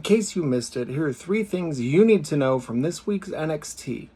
case you missed it, here are 3 things you need to know from this week's NXT.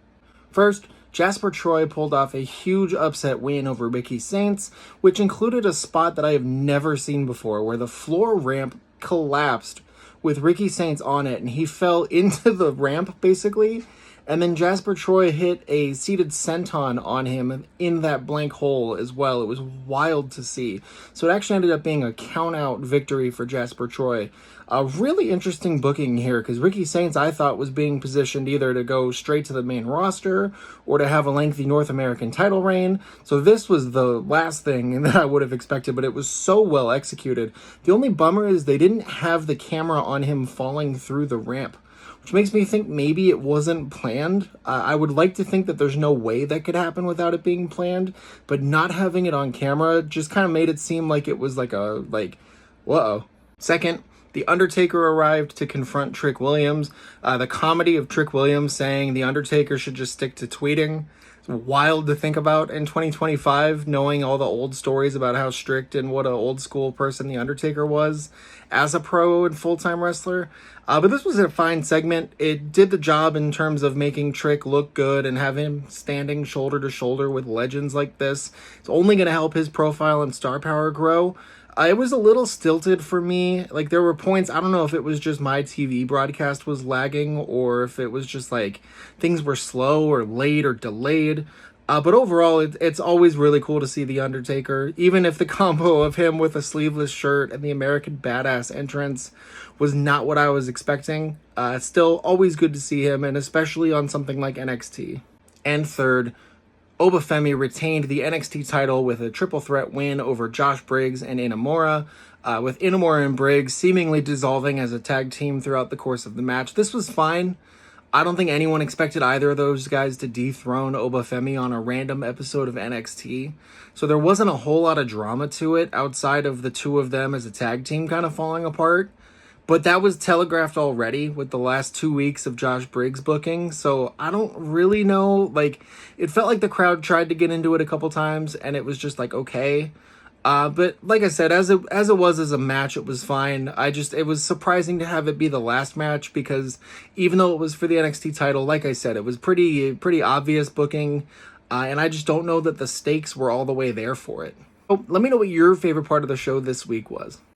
First, Jasper Troy pulled off a huge upset win over Ricky Saints, which included a spot that I have never seen before, where the floor ramp collapsed with Ricky Saints on it, and he fell into the ramp, basically, and then Jasper Troy hit a seated senton on him in that blank hole as well. It was wild to see. So it actually ended up being a count-out victory for Jasper Troy. A really interesting booking here, because Ricky Saints, I thought, was being positioned either to go straight to the main roster or to have a lengthy North American title reign. So this was the last thing that I would have expected, but it was so well executed. The only bummer is they didn't have the camera on him falling through the ramp, which makes me think maybe it wasn't planned. I would like to think that there's no way that could happen without it being planned, but not having it on camera just kind of made it seem like it was whoa. Second, The Undertaker arrived to confront Trick Williams. The comedy of Trick Williams saying The Undertaker should just stick to tweeting. It's wild to think about in 2025, knowing all the old stories about how strict and what an old school person The Undertaker was as a pro and full-time wrestler. But this was a fine segment. It did the job in terms of making Trick look good and have him standing shoulder to shoulder with legends like this. It's only going to help his profile and star power grow. It was a little stilted for me. Like, there were points, I don't know if it was just my TV broadcast was lagging or if it was just like things were slow or late or delayed. But overall, it's always really cool to see The Undertaker, even if the combo of him with a sleeveless shirt and the American Badass entrance was not what I was expecting. Still, always good to see him, and especially on something like NXT. And third, Obafemi retained the NXT title with a triple threat win over Josh Briggs and Inamura, with Inamura and Briggs seemingly dissolving as a tag team throughout the course of the match. This was fine. I don't think anyone expected either of those guys to dethrone Obafemi on a random episode of NXT. So there wasn't a whole lot of drama to it outside of the two of them as a tag team kind of falling apart. But that was telegraphed already with the last 2 weeks of Josh Briggs booking. So I don't really know. Like, it felt like the crowd tried to get into it a couple times and it was just like, okay. But like I said, as it was as a match, it was fine. It was surprising to have it be the last match because even though it was for the NXT title, like I said, it was pretty obvious booking. And I just don't know that the stakes were all the way there for it. So let me know what your favorite part of the show this week was.